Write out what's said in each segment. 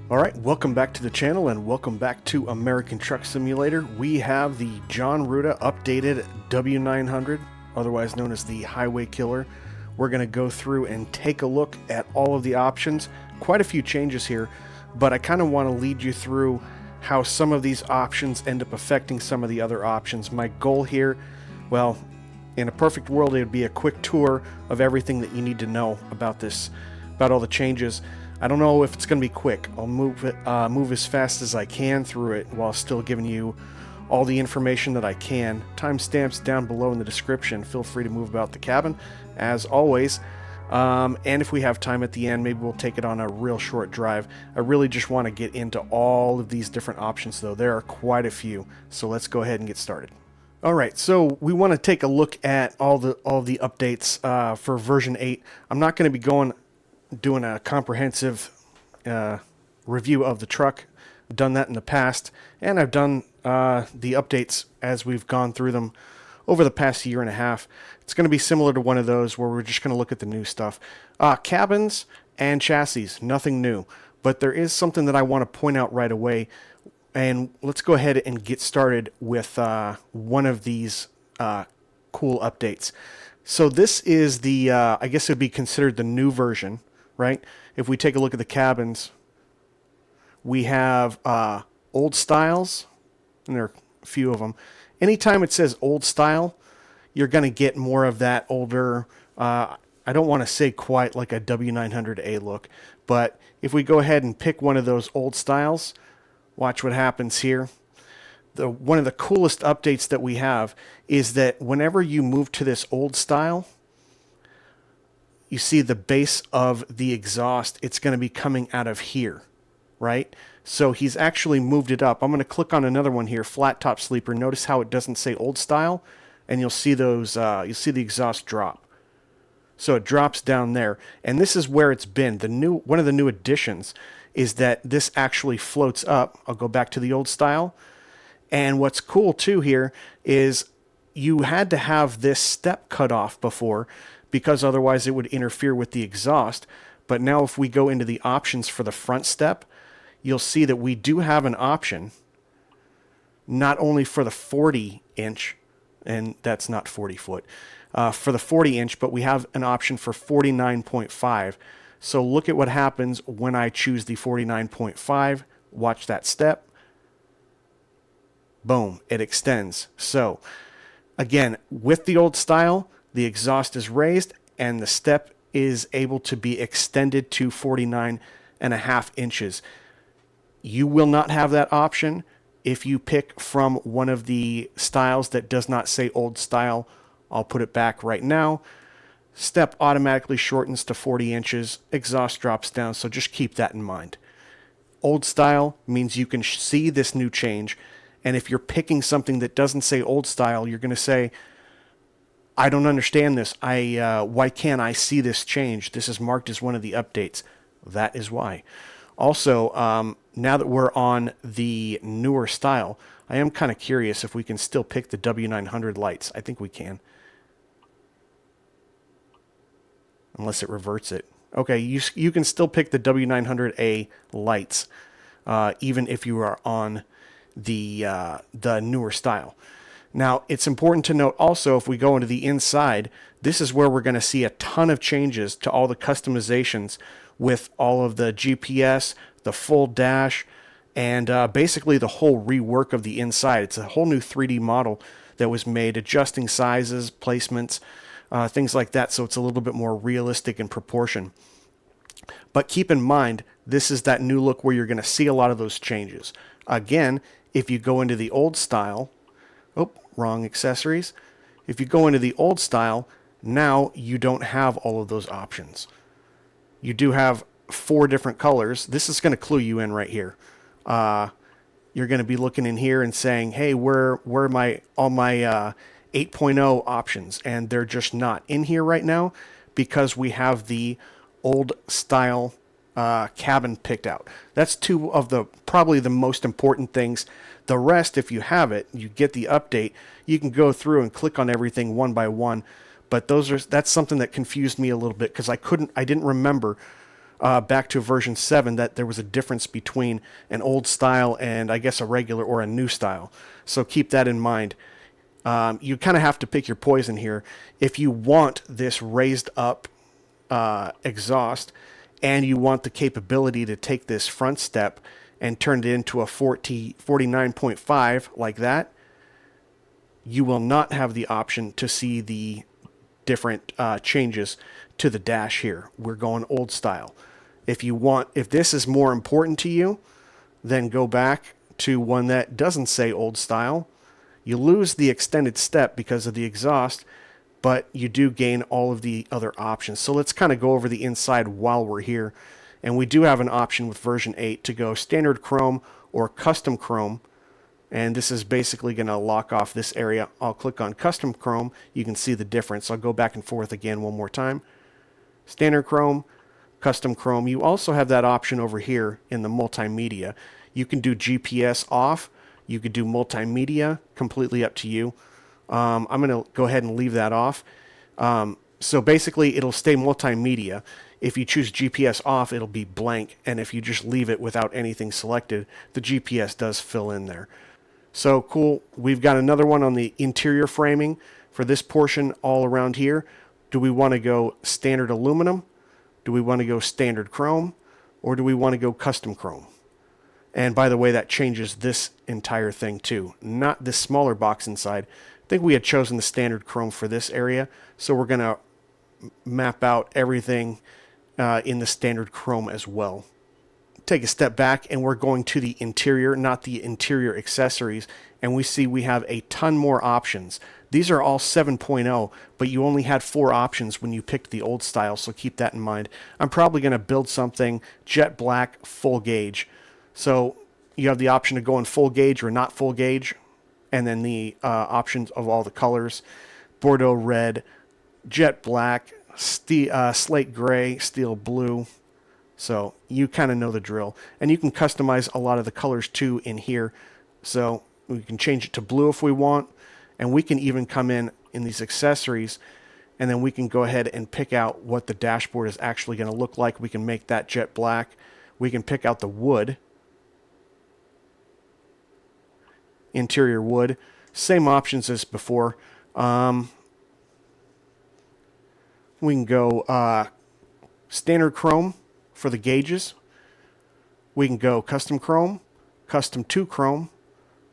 All right, welcome back to the channel and welcome back to American Truck Simulator. We have the Jon Ruda updated W900, otherwise known as the Highway Killer. We're going to go through and take a look at all of the options. Quite a few changes here, but I kind of want to lead you through how some of these options end up affecting some of the other options. My goal here, well, in a perfect world, it would be a quick tour of everything that you need to know about this, about all the changes. I don't know if it's going to be quick. I'll move as fast as I can through it while still giving you all the information that I can. Timestamps down below in the description. Feel free to move about the cabin, as always. And if we have time at the end, maybe we'll take it on a real short drive. I really just want to get into all of these different options, though. There are quite a few. So let's go ahead and get started. All right, so we want to take a look at all the updates for version 8. I'm not going to be doing a comprehensive review of the truck. I've done that in the past, and I've done the updates as we've gone through them over the past year and a half. It's going to be similar to one of those where we're just going to look at the new stuff. Cabins and chassis, nothing new, but there is something that I want to point out right away, and let's go ahead and get started with one of these cool updates. So this is the, I guess it would be considered the new version, right? If we take a look at the cabins, we have old styles, and there are a few of them. Anytime it says old style, you're going to get more of that older, I don't want to say quite like a W900A look, but if we go ahead and pick one of those old styles, watch what happens here. One of the coolest updates that we have is that whenever you move to this old style, you see the base of the exhaust, it's going to be coming out of here, right? So he's actually moved it up. I'm going to click on another one here, flat top sleeper. Notice how it doesn't say old style, and you'll see those, you'll see the exhaust drop. So it drops down there, and this is where it's been. One of the new additions is that this actually floats up. I'll go back to the old style. And what's cool too here is you had to have this step cut off before, because otherwise it would interfere with the exhaust. But now if we go into the options for the front step, you'll see that we do have an option, not only for the 40 inch, and that's not 40 foot, for the 40 inch, but we have an option for 49.5. So look at what happens when I choose the 49.5. Watch that step. Boom, it extends. So again, with the old style, the exhaust is raised and the step is able to be extended to 49.5 inches. You will not have that option if you pick from one of the styles that does not say old style. I'll put it back right now. Step automatically shortens to 40 inches. Exhaust drops down, so just keep that in mind. Old style means you can see this new change, and if you're picking something that doesn't say old style, you're going to say, I don't understand this. Why can't I see this change? This is marked as one of the updates. That is why. Also, now that we're on the newer style, I am kind of curious if we can still pick the W900 lights. I think we can. Unless it reverts it. Okay, you can still pick the W900A lights, even if you are on the newer style. Now, it's important to note also, if we go into the inside, this is where we're going to see a ton of changes to all the customizations with all of the GPS, the full dash, and basically the whole rework of the inside. It's a whole new 3D model that was made, adjusting sizes, placements, things like that, so it's a little bit more realistic in proportion. But keep in mind, this is that new look where you're going to see a lot of those changes. Again, if you go into the old style, wrong accessories. If you go into the old style, now you don't have all of those options. You do have 4 different colors. This is going to clue you in right here. You're going to be looking in here and saying, hey, where are all my 8.0 options? And they're just not in here right now because we have the old style cabin picked out. That's 2 of probably the most important things. The rest, if you have it, you get the update, you can go through and click on everything one by one. But that's something that confused me a little bit because I didn't remember back to version 7 that there was a difference between an old style and I guess a regular or a new style. So keep that in mind. You kind of have to pick your poison here. If you want this raised up exhaust and you want the capability to take this front step and turn it into a 49.5 like that, you will not have the option to see the different changes to the dash here. We're going old style. If this is more important to you, then go back to one that doesn't say old style. You lose the extended step because of the exhaust, but you do gain all of the other options. So let's kind of go over the inside while we're here. And we do have an option with version 8 to go standard chrome or custom chrome. And this is basically going to lock off this area. I'll click on custom chrome. You can see the difference. I'll go back and forth again one more time. Standard chrome, custom chrome. You also have that option over here in the multimedia. You can do GPS off. You could do multimedia, completely up to you. I'm going to go ahead and leave that off. So basically, it'll stay multimedia. If you choose GPS off, it'll be blank. And if you just leave it without anything selected, the GPS does fill in there. So cool. We've got another one on the interior framing for this portion all around here. Do we want to go standard aluminum? Do we want to go standard chrome? Or do we want to go custom chrome? And by the way, that changes this entire thing too. Not this smaller box inside. I think we had chosen the standard chrome for this area. So we're going to map out everything in the standard chrome as well. Take a step back and we're going to the interior, not the interior accessories. And we see we have a ton more options. These are all 7.0, but you only had 4 options when you picked the old style. So keep that in mind. I'm probably going to build something jet black, full gauge. So you have the option to go in full gauge or not full gauge. And then the options of all the colors: Bordeaux red, jet black, slate gray, steel blue. So you kind of know the drill. And you can customize a lot of the colors too in here. So we can change it to blue if we want. And we can even come in these accessories and then we can go ahead and pick out what the dashboard is actually going to look like. We can make that jet black. We can pick out the wood. Interior wood. Same options as before. We can go standard chrome for the gauges. We can go custom chrome, custom 2 chrome,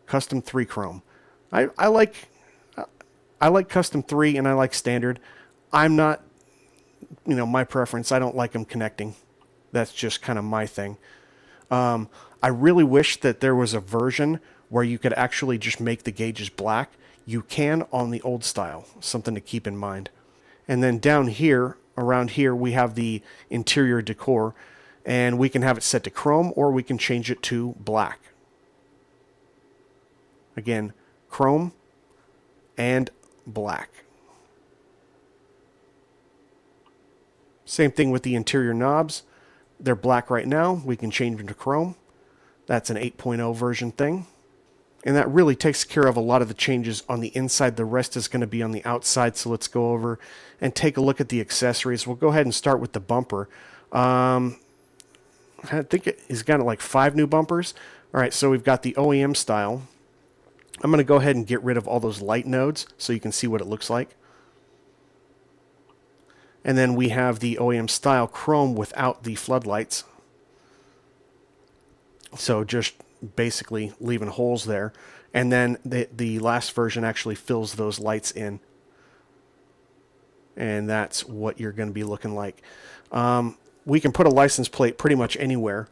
custom 3 chrome. I like custom 3 and I like standard. I'm not, my preference. I don't like them connecting. That's just kind of my thing. I really wish that there was a version where you could actually just make the gauges black. You can on the old style. Something to keep in mind. And then down here, around here, we have the interior decor. And we can have it set to chrome or we can change it to black. Again, chrome and black. Same thing with the interior knobs. They're black right now. We can change them to chrome. That's an 8.0 version thing. And that really takes care of a lot of the changes on the inside. The rest is going to be on the outside. So let's go over and take a look at the accessories. We'll go ahead and start with the bumper. I think he's got like 5 new bumpers. All right, so we've got the OEM style. I'm going to go ahead and get rid of all those light nodes so you can see what it looks like. And then we have the OEM style chrome without the floodlights. So just basically leaving holes there. And then the last version actually fills those lights in. And that's what you're going to be looking like. We can put a license plate pretty much anywhere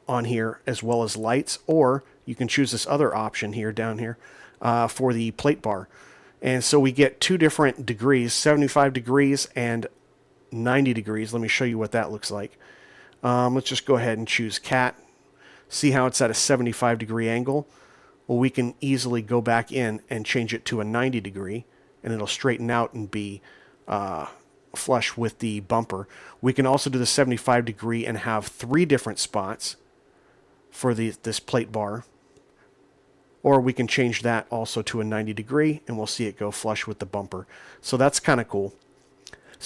on here as well as lights, or you can choose this other option here down here for the plate bar. And so we get 2 different degrees, 75 degrees and 90 degrees. Let me show you what that looks like. Let's just go ahead and choose cat. See how it's at a 75 degree angle? Well, we can easily go back in and change it to a 90 degree and it'll straighten out and be flush with the bumper. We can also do the 75 degree and have 3 different spots for this plate bar. Or we can change that also to a 90 degree and we'll see it go flush with the bumper. So that's kind of cool.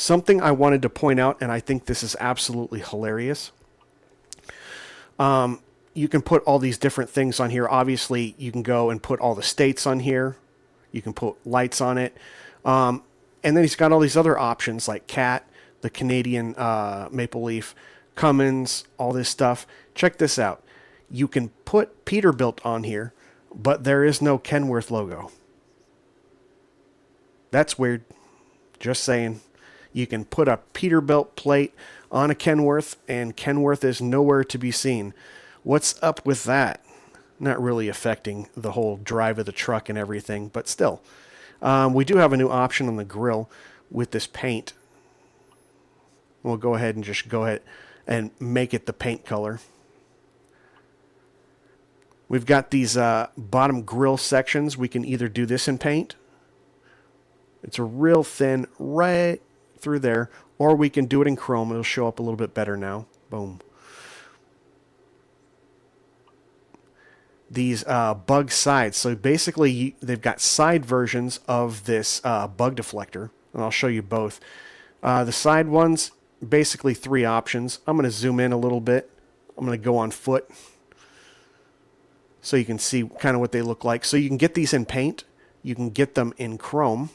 Something I wanted to point out, and I think this is absolutely hilarious. You can put all these different things on here. Obviously, you can go and put all the states on here. You can put lights on it. And then he's got all these other options like CAT, the Canadian Maple Leaf, Cummins, all this stuff. Check this out. You can put Peterbilt on here, but there is no Kenworth logo. That's weird. Just saying. You can put a Peterbilt plate on a Kenworth, and Kenworth is nowhere to be seen. What's up with that? Not really affecting the whole drive of the truck and everything, but still. We do have a new option on the grill with this paint. We'll go ahead and just go ahead and make it the paint color. We've got these bottom grill sections. We can either do this in paint. It's a real thin right through there, or we can do it in chrome. It'll show up a little bit better now. Boom. These bug sides. So basically, they've got side versions of this bug deflector, and I'll show you both. The side ones, basically 3 options. I'm going to zoom in a little bit. I'm going to go on foot so you can see kind of what they look like. So you can get these in paint. You can get them in chrome,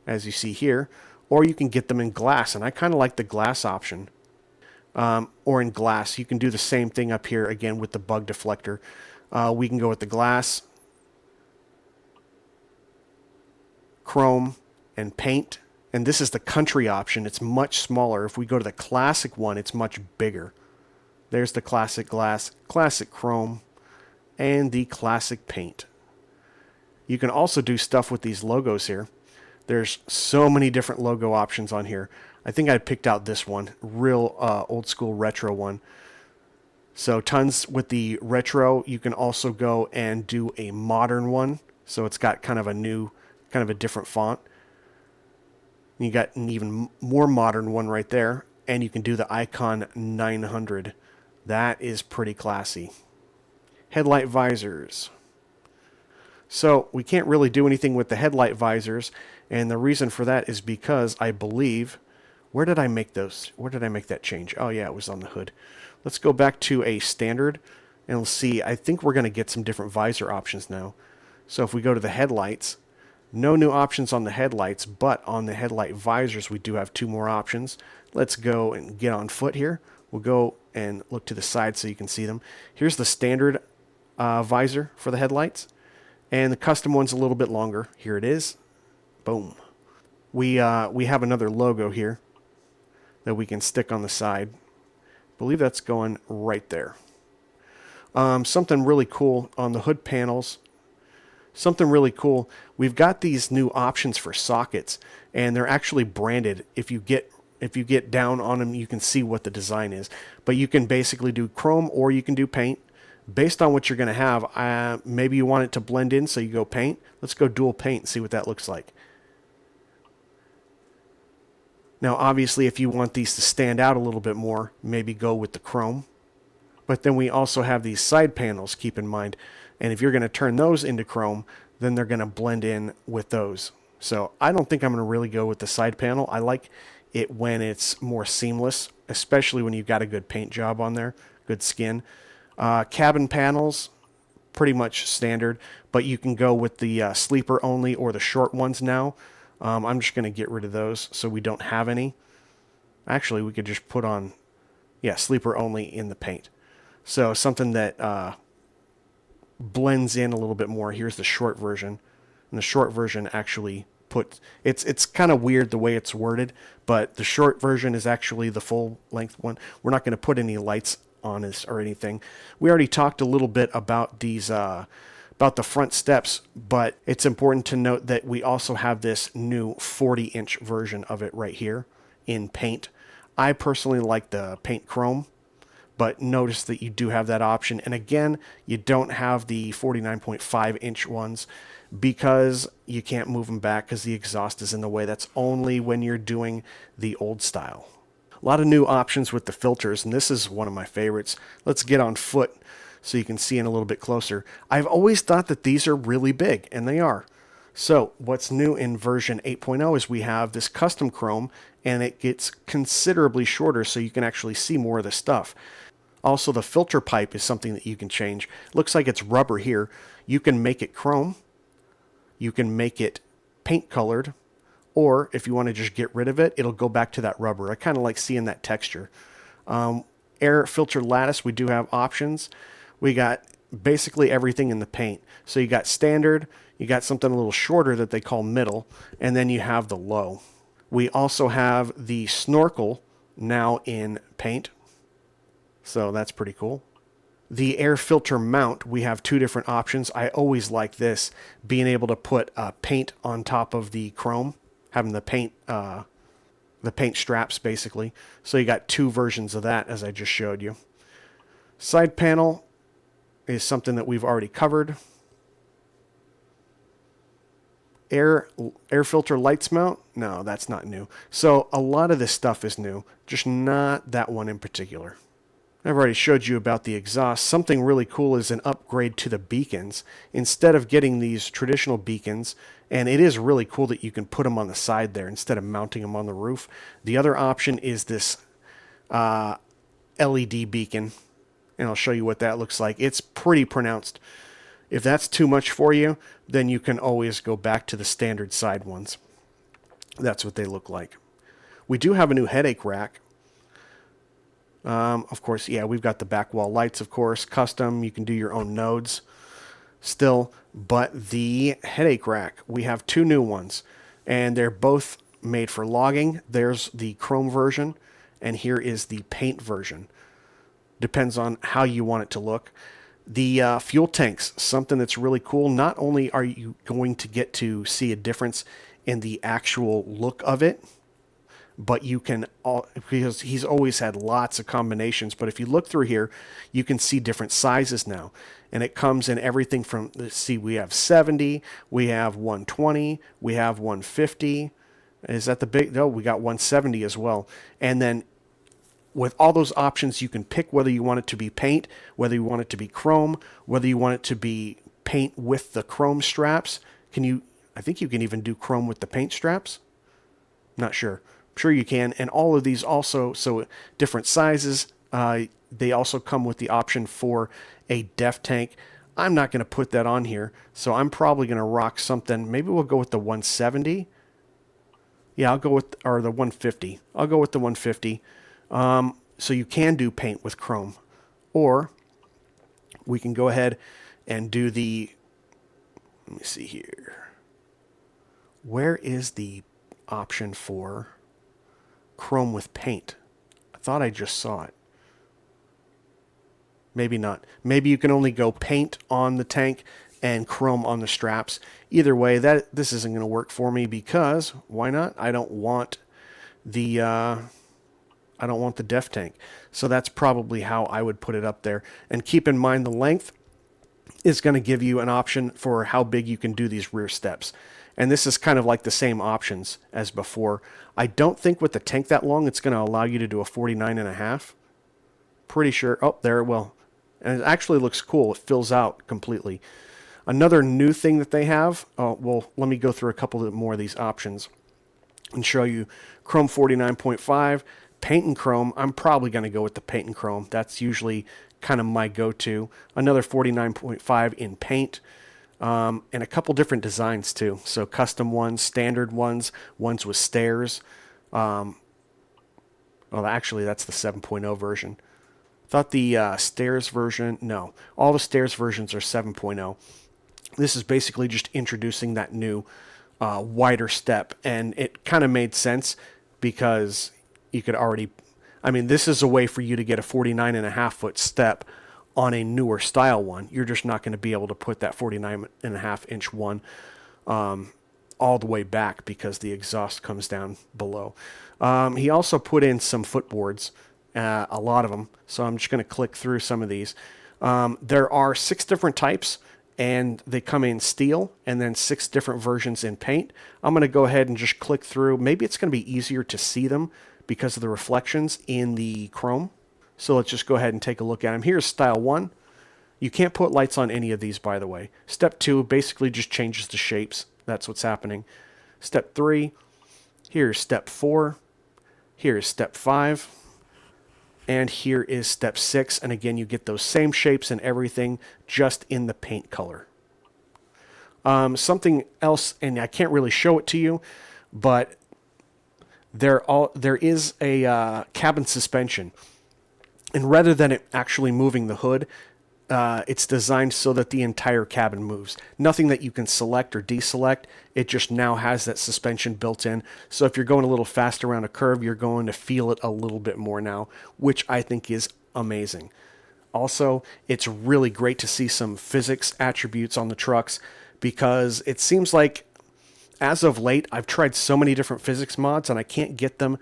as you see here, or you can get them in glass, and I kind of like the glass option. Or in glass. You can do the same thing up here again with the bug deflector. We can go with the glass, chrome, and paint. And this is the country option. It's much smaller. If we go to the classic one, it's much bigger. There's the classic glass, classic chrome, and the classic paint. You can also do stuff with these logos here. There's so many different logo options on here. I think I picked out this one, real old school retro one. So tons with the retro. You can also go and do a modern one. So it's got kind of a new, kind of a different font. You got an even more modern one right there. And you can do the EAton 900. That is pretty classy. Headlight visors. So we can't really do anything with the headlight visors. And the reason for that is because I believe... Where did I make those? Where did I make that change? Oh yeah, it was on the hood. Let's go back to a standard and we'll see. I think we're going to get some different visor options now. So if we go to the headlights, no new options on the headlights, but on the headlight visors we do have 2 more options. Let's go and get on foot here. We'll go and look to the side so you can see them. Here's the standard visor for the headlights, and the custom one's a little bit longer. Here it is. Boom. We have another logo here that we can stick on the side. I believe that's going right there. Something really cool on the hood panels. Something really cool. We've got these new options for sockets, and they're actually branded. If you get down on them, you can see what the design is. But you can basically do chrome or you can do paint. Based on what you're going to have, maybe you want it to blend in, so you go paint. Let's go dual paint and see what that looks like. Now, obviously, if you want these to stand out a little bit more, maybe go with the chrome. But then we also have these side panels, keep in mind. And if you're going to turn those into chrome, then they're going to blend in with those. So I don't think I'm going to really go with the side panel. I like it when it's more seamless, especially when you've got a good paint job on there, good skin. Cabin panels, pretty much standard, but you can go with the sleeper only or the short ones now. I'm just going to get rid of those so we don't have any. Actually, we could just put on, sleeper only in the paint. So something that blends in a little bit more. Here's the short version. And the short version actually it's kind of weird the way it's worded, but the short version is actually the full length one. We're not going to put any lights on this or anything. We already talked a little bit about these about the front steps, but it's important to note that we also have this new 40-inch version of it right here in paint. I personally like the paint chrome, but notice that you do have that option. And again, you don't have the 49.5-inch ones because you can't move them back because the exhaust is in the way. That's only when you're doing the old style. A lot of new options with the filters, and this is one of my favorites. Let's get on foot so you can see in a little bit closer. I've always thought that these are really big, and they are. So what's new in version 8.0 is we have this custom chrome, and it gets considerably shorter so you can actually see more of the stuff. Also, the filter pipe is something that you can change. Looks like it's rubber here. You can make it chrome. You can make it paint colored. Or if you want to just get rid of it, it'll go back to that rubber. I kind of like seeing that texture. Air filter lattice, we do have options. We got basically everything in the paint. So you got standard, you got something a little shorter that they call middle, and then you have the low. We also have the snorkel now in paint. So that's pretty cool. The air filter mount, we have two different options. I always like this, being able to put paint on top of the chrome, having the paint straps basically. So you got two versions of that, as I just showed you. Side panel is something that we've already covered. Air filter lights mount, no, that's not new. So a lot of this stuff is new, just not that one in particular. I've already showed you about the exhaust. Something really cool is an upgrade to the beacons. Instead of getting these traditional beacons, and it is really cool that you can put them on the side there instead of mounting them on the roof. The other option is this LED beacon, and I'll show you what that looks like. It's pretty pronounced. If that's too much for you, then you can always go back to the standard side ones. That's what they look like. We do have a new headache rack. Of course, yeah, we've got the back wall lights, of course, custom. You can do your own nodes still. But the headache rack, we have two new ones, and they're both made for logging. There's the chrome version, and here is the paint version. Depends on how you want it to look. The fuel tanks, something that's really cool. Not only are you going to get to see a difference in the actual look of it, but you can, because he's always had lots of combinations, but if you look through here, you can see different sizes now. And it comes in everything from, let's see, we have 70, we have 120, we have 150. Is that the big? No, we got 170 as well. And then with all those options, you can pick whether you want it to be paint, whether you want it to be chrome, whether you want it to be paint with the chrome straps. I think you can even do chrome with the paint straps. Not sure. I'm sure you can. And all of these also, so different sizes. They also come with the option for a def tank. I'm not going to put that on here, so I'm probably going to rock something. Maybe we'll go with the 170. Yeah, I'll go with, or the 150. I'll go with the 150. So you can do paint with chrome, or we can go ahead and do the, let me see here. Where is the option for chrome with paint? I thought I just saw it. Maybe not. Maybe you can only go paint on the tank and chrome on the straps. Either way, this isn't going to work for me because why not? I don't want the def tank. So that's probably how I would put it up there. And keep in mind the length is going to give you an option for how big you can do these rear steps. And this is kind of like the same options as before. I don't think with the tank that long, it's going to allow you to do a 49.5. Pretty sure. Oh, there it will. And it actually looks cool. It fills out completely. Another new thing that they have, well, let me go through a couple more of these options and show you. Chrome 49.5, paint and chrome. I'm probably going to go with the paint and chrome. That's usually kind of my go-to. Another 49.5 in paint. And a couple different designs too. So custom ones, standard ones, ones with stairs. Well, actually, that's the 7.0 version. Thought the stairs version, no. All the stairs versions are 7.0. This is basically just introducing that new wider step. And it kind of made sense because you could already, I mean, this is a way for you to get a 49.5 foot step on a newer style one. You're just not going to be able to put that 49.5 inch one all the way back because the exhaust comes down below. He also put in some footboards, a lot of them. So I'm just going to click through some of these. There are 6 different types, and they come in steel and then 6 different versions in paint. I'm going to go ahead and just click through. Maybe it's going to be easier to see them because of the reflections in the chrome. So let's just go ahead and take a look at them. Here's style 1. You can't put lights on any of these, by the way. Step 2 basically just changes the shapes That's what's happening. Step 3, here's step 4, here's step 5, and here is step 6. And again, you get those same shapes and everything, just in the paint color. Something else, and I can't really show it to you, but there is a cabin suspension. And rather than it actually moving the hood, it's designed so that the entire cabin moves. Nothing that you can select or deselect. It just now has that suspension built in. So if you're going a little fast around a curve, you're going to feel it a little bit more now, which I think is amazing. Also, it's really great to see some physics attributes on the trucks, because it seems like as of late, I've tried so many different physics mods and I can't get them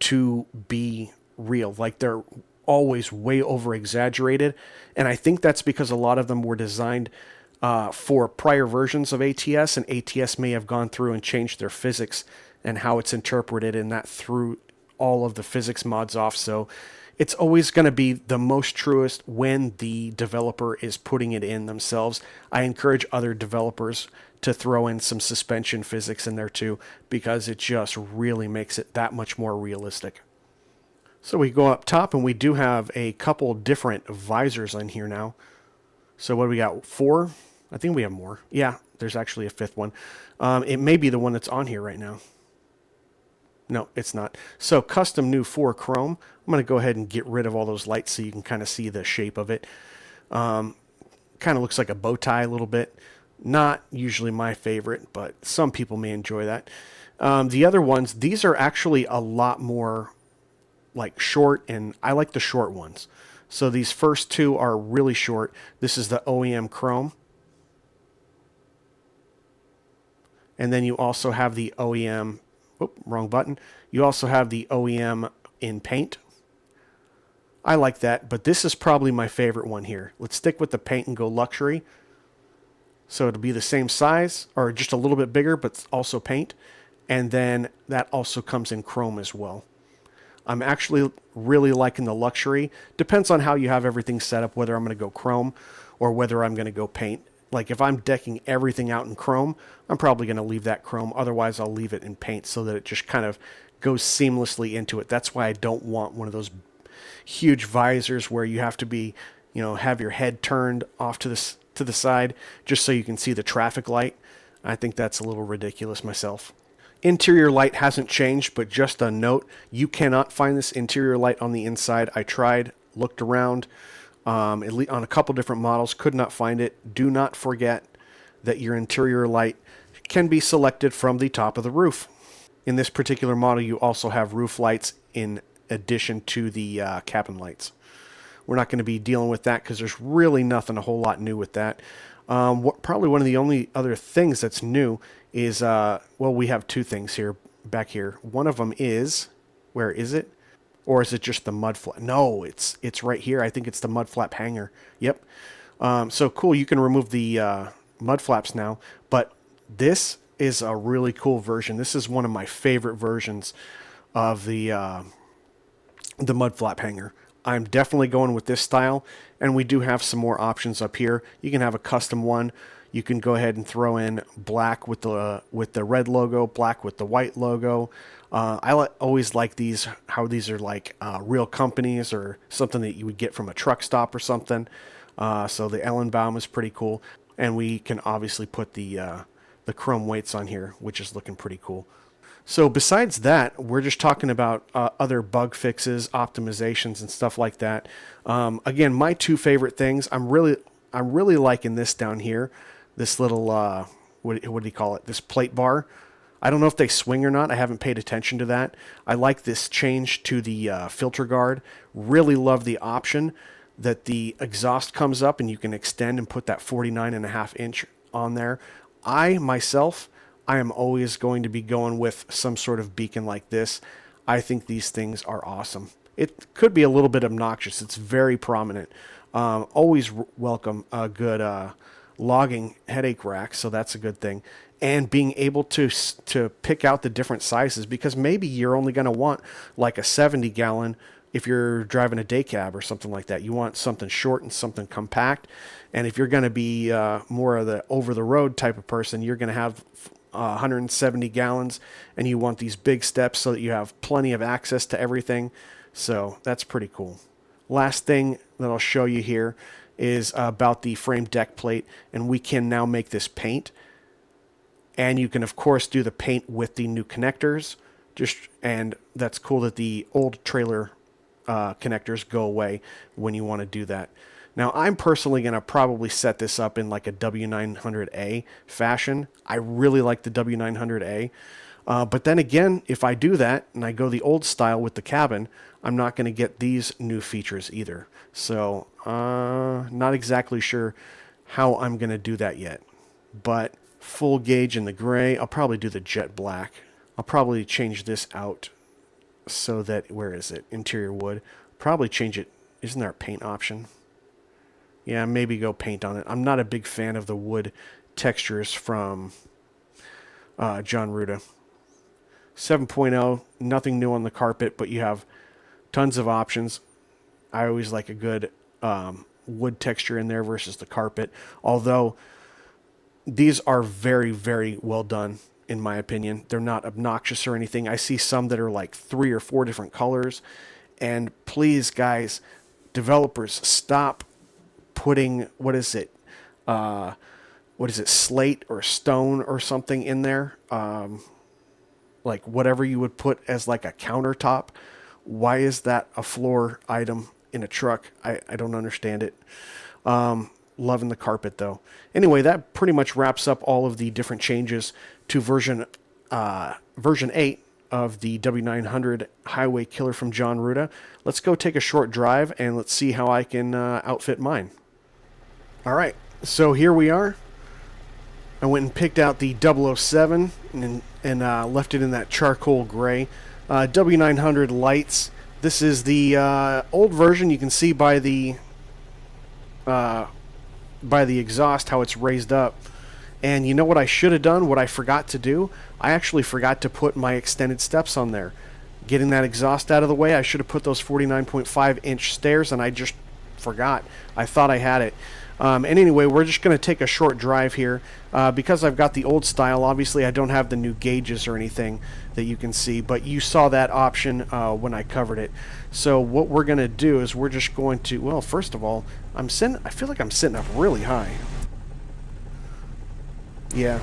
to be real. Like, they're always way over exaggerated, and I think that's because a lot of them were designed for prior versions of ATS, and ATS may have gone through and changed their physics and how it's interpreted, and that threw all of the physics mods off. So it's always going to be the most truest when the developer is putting it in themselves. I encourage other developers to throw in some suspension physics in there too, because it just really makes it that much more realistic. So we go up top, and we do have a couple different visors in here now. So what do we got? 4? I think we have more. Yeah, there's actually a 5th one. It may be the one that's on here right now. No, it's not. So custom new 4 chrome. I'm going to go ahead and get rid of all those lights so you can kind of see the shape of it. Kind of looks like a bow tie a little bit. Not usually my favorite, but some people may enjoy that. The other ones, these are actually a lot more like short, and I like the short ones. So these first 2 are really short. This is the OEM chrome. And then you also have the OEM, wrong button. You also have the OEM in paint. I like that, but this is probably my favorite one here. Let's stick with the paint and go luxury. So it'll be the same size, or just a little bit bigger, but also paint. And then that also comes in chrome as well. I'm actually really liking the luxury. Depends on how you have everything set up, whether I'm going to go chrome or whether I'm going to go paint. Like if I'm decking everything out in chrome, I'm probably going to leave that chrome. Otherwise, I'll leave it in paint so that it just kind of goes seamlessly into it. That's why I don't want one of those huge visors where you have to be, have your head turned off to the side just so you can see the traffic light. I think that's a little ridiculous myself. Interior light hasn't changed, but just a note, you cannot find this interior light on the inside. I tried, looked around on a couple different models, could not find it. Do not forget that your interior light can be selected from the top of the roof. In this particular model, you also have roof lights in addition to the cabin lights. We're not going to be dealing with that because there's really nothing a whole lot new with that. Probably one of the only other things that's new is, we have 2 things here, back here. One of them is, where is it? Or is it just the mud flap? No, it's right here. I think it's the mud flap hanger. Yep. So cool, you can remove the mud flaps now, but this is a really cool version. This is one of my favorite versions of the mud flap hanger. I'm definitely going with this style, and we do have some more options up here. You can have a custom one. You can go ahead and throw in black with the red logo, black with the white logo. I always like these, how these are like real companies or something that you would get from a truck stop or something. So the Ellenbaum is pretty cool, and we can obviously put the chrome weights on here, which is looking pretty cool. So besides that, we're just talking about other bug fixes, optimizations, and stuff like that. Again, my 2 favorite things. I'm really liking this down here. This little what do you call it? This plate bar. I don't know if they swing or not. I haven't paid attention to that. I like this change to the filter guard. Really love the option that the exhaust comes up and you can extend and put that 49.5 inch on there. I am always going to be going with some sort of beacon like this. I think these things are awesome. It could be a little bit obnoxious. It's very prominent. Always welcome a good logging headache rack, so that's a good thing. And being able to pick out the different sizes, because maybe you're only going to want like a 70 gallon if you're driving a day cab or something like that. You want something short and something compact. And if you're going to be more of the over the road type of person, you're going to have 170 gallons, and you want these big steps so that you have plenty of access to everything. So that's pretty cool. Last thing that I'll show you here is about the frame deck plate, and we can now make this paint. And you can, of course, do the paint with the new connectors. And that's cool that the old trailer connectors go away when you want to do that. Now, I'm personally going to probably set this up in like a W900A fashion. I really like the W900A. But then again, if I do that and I go the old style with the cabin, I'm not going to get these new features either. So, not exactly sure how I'm going to do that yet. But full gauge in the gray, I'll probably do the jet black. I'll probably change this out so that, where is it? Interior wood. Probably change it. Isn't there a paint option? Yeah, maybe go paint on it. I'm not a big fan of the wood textures from Jon Ruda. 7.0, nothing new on the carpet, but you have tons of options. I always like a good wood texture in there versus the carpet. Although these are very, very well done, in my opinion. They're not obnoxious or anything. I see some that are like 3 or 4 different colors. And please, guys, developers, stop putting, what is it, slate or stone or something in there, like whatever you would put as like a countertop. Why is that a floor item in a truck? I don't understand it. Loving the carpet though. Anyway, that pretty much wraps up all of the different changes to version 8 of the W900 Highway Killer from Jon Ruda. Let's go take a short drive and let's see how I can outfit mine. All right, so here we are. I went and picked out the 007 and left it in that charcoal gray. W900 lights. This is the old version. You can see by the exhaust how it's raised up. And you know what I should have done? What I forgot to do? I actually forgot to put my extended steps on there. Getting that exhaust out of the way, I should have put those 49.5 inch stairs, and I just forgot. I thought I had it. And anyway, we're just going to take a short drive here. Because I've got the old style, obviously I don't have the new gauges or anything that you can see, but you saw that option when I covered it. So what we're going to do is we're just going to, well, first of all, I feel like I'm sitting up really high. Yeah.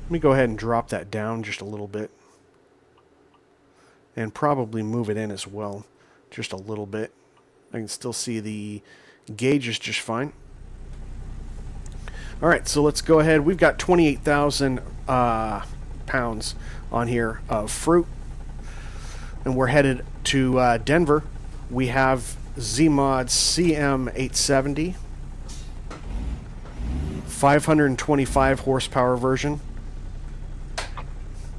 Let me go ahead and drop that down just a little bit. And probably move it in as well. Just a little bit. I can still see the gauges just fine. Alright, so let's go ahead. We've got 28,000 pounds on here of fruit. And we're headed to Denver. We have Zeemods CM870. 525 horsepower version.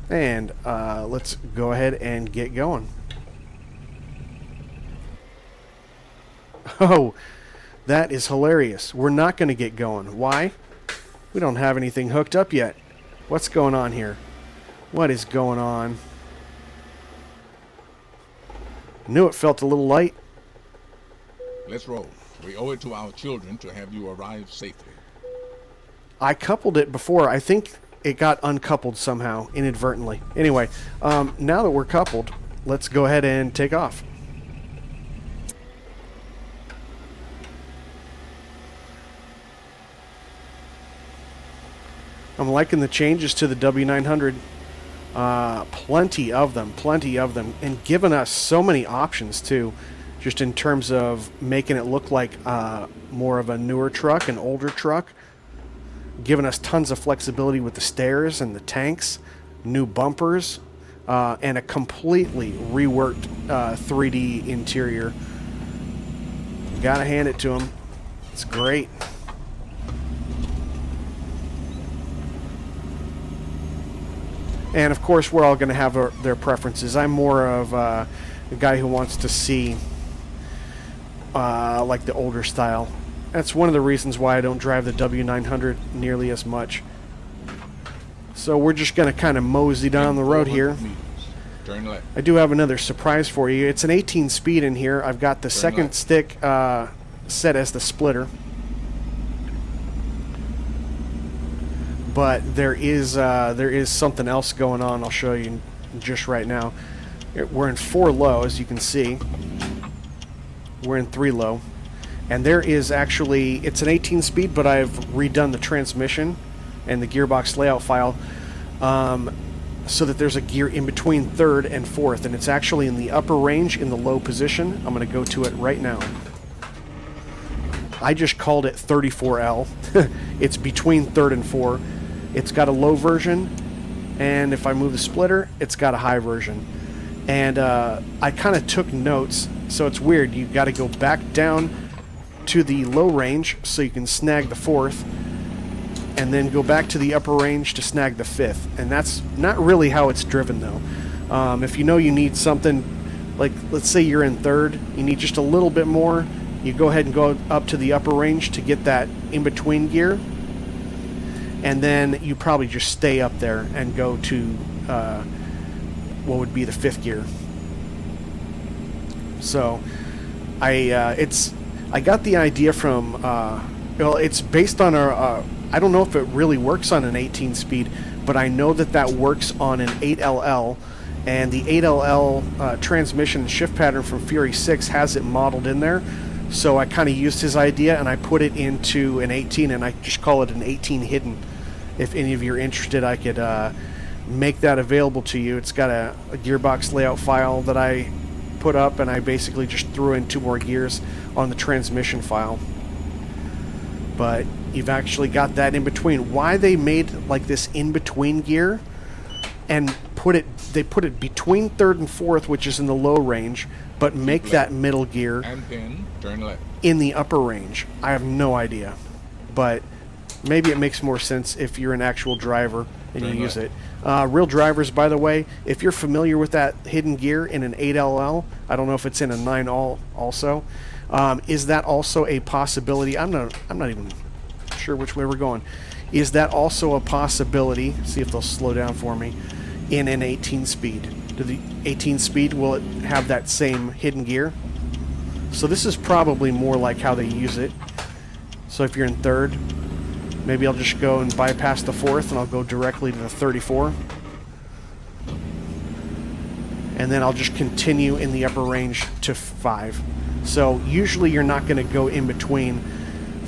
And let's go ahead and get going. Oh, that is hilarious. We're not going to get going. Why? We don't have anything hooked up yet. What's going on here? What is going on? Knew it felt a little light. Let's roll. We owe it to our children to have you arrive safely. I coupled it before. I think it got uncoupled somehow, inadvertently. Anyway, now that we're coupled, let's go ahead and take off. I'm liking the changes to the W900. Plenty of them, and giving us so many options too, just in terms of making it look like more of a newer truck, an older truck. Giving us tons of flexibility with the stairs and the tanks, new bumpers, and a completely reworked 3D interior. Gotta hand it to them. It's great. And of course, we're all going to have their preferences. I'm more of a guy who wants to see like the older style. That's one of the reasons why I don't drive the W900 nearly as much. So we're just going to kind of mosey down the road here. Turn left. I do have another surprise for you. It's an 18 speed in here. I've got the second stick set as the splitter. but there is something else going on. I'll show you just right now. We're in 4 low, as you can see. We're in 3 low. And there is actually, it's an 18 speed, but I've redone the transmission and the gearbox layout file so that there's a gear in between 3rd and 4th, and it's actually in the upper range in the low position. I'm going to go to it right now. I just called it 34L. It's between 3rd and 4. It's got a low version, and if I move the splitter, it's got a high version. And I kind of took notes, so it's weird. You got to go back down to the low range so you can snag the 4th, and then go back to the upper range to snag the 5th. And that's not really how it's driven, though. If you know you need something, like let's say you're in 3rd, you need just a little bit more, you go ahead and go up to the upper range to get that in-between gear, and then you probably just stay up there and go to what would be the 5th gear. So I got the idea from, well, it's based on I don't know if it really works on an 18 speed, but I know that works on an 8LL, and the 8LL transmission and shift pattern from Fury 6 has it modeled in there. So I kind of used his idea and I put it into an 18, and I just call it an 18 hidden. If any of you are interested, I could make that available to you. It's got a gearbox layout file that I put up, and I basically just threw in 2 more gears on the transmission file. But you've actually got that in between. Why they made like this in between gear and they put it between 3rd and 4th, which is in the low range, but make that middle gear and then turn left in the upper range. I have no idea, but maybe it makes more sense if you're an actual driver and you use it. Real drivers, by the way, if you're familiar with that hidden gear in an 8LL, I don't know if it's in a 9 also. Is that also a possibility? I'm not even sure which way we're going. Is that also a possibility? See if they'll slow down for me. In an 18 speed, do the 18 speed, will it have that same hidden gear? So this is probably more like how they use it. So if you're in 3rd, maybe I'll just go and bypass the 4th, and I'll go directly to the 34. And then I'll just continue in the upper range to 5. So usually you're not going to go in between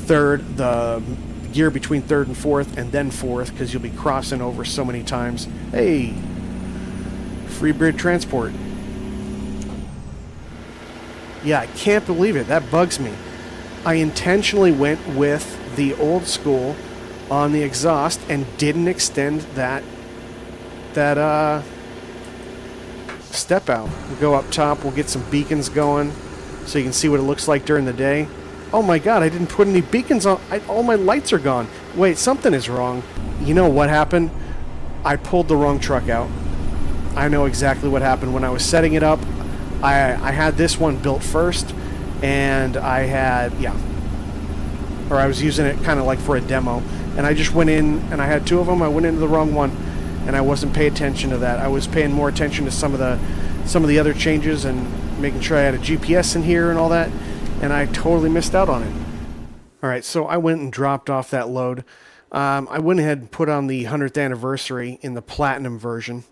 3rd, the gear between 3rd and 4th, and then 4th, because you'll be crossing over so many times. Hey, free bird transport. Yeah, I can't believe it. That bugs me. I intentionally went with the old school on the exhaust and didn't extend that step out. We'll go up top. We'll get some beacons going so you can see what it looks like during the day. Oh my god, I didn't put any beacons on. All my lights are gone. Wait, something is wrong. You know what happened? I pulled the wrong truck out. I know exactly what happened. When I was setting it up, I had this one built first, and I was using it kind of like for a demo, and I just went in, and I had 2 of them. I went into the wrong one, and I wasn't paying attention to that. I was paying more attention to some of the other changes and making sure I had a GPS in here and all that, and I totally missed out on it. All right, so I went and dropped off that load. I went ahead and put on the 100th anniversary in the platinum version,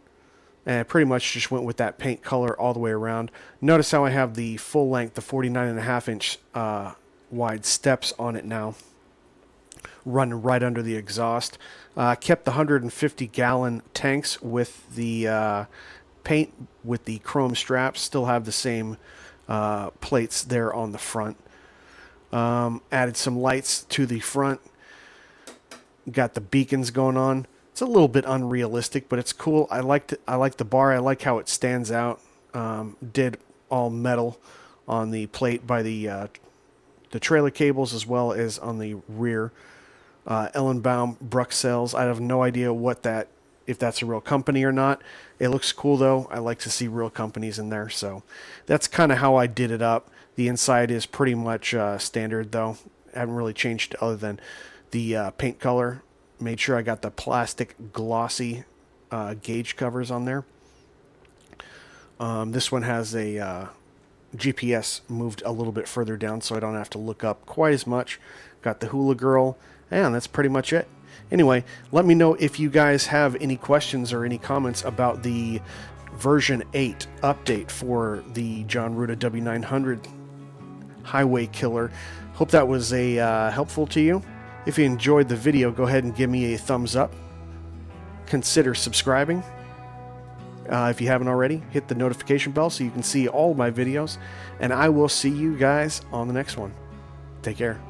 and I pretty much just went with that paint color all the way around. Notice how I have the full length, the 49.5 inch wide steps on it now, running right under the exhaust. Kept the 150 gallon tanks with the paint with the chrome straps. Still have the same plates there on the front. Added some lights to the front. Got the beacons going on. It's a little bit unrealistic, but it's cool. I like the bar. I like how it stands out. Did all metal on the plate by the trailer cables, as well as on the rear. Ellenbaum Bruxelles. I have no idea if that's a real company or not. It looks cool though. I like to see real companies in there. So that's kind of how I did it up. The inside is pretty much standard though. I haven't really changed other than the paint color. Made sure I got the plastic glossy gauge covers on there. This one has a GPS moved a little bit further down so I don't have to look up quite as much. Got the Hula Girl, and that's pretty much it. Anyway, let me know if you guys have any questions or any comments about the version 8 update for the Jon Ruda W900 highway killer. Hope that was helpful to you. If you enjoyed the video, go ahead and give me a thumbs up. Consider subscribing. If you haven't already, hit the notification bell so you can see all of my videos. And I will see you guys on the next one. Take care.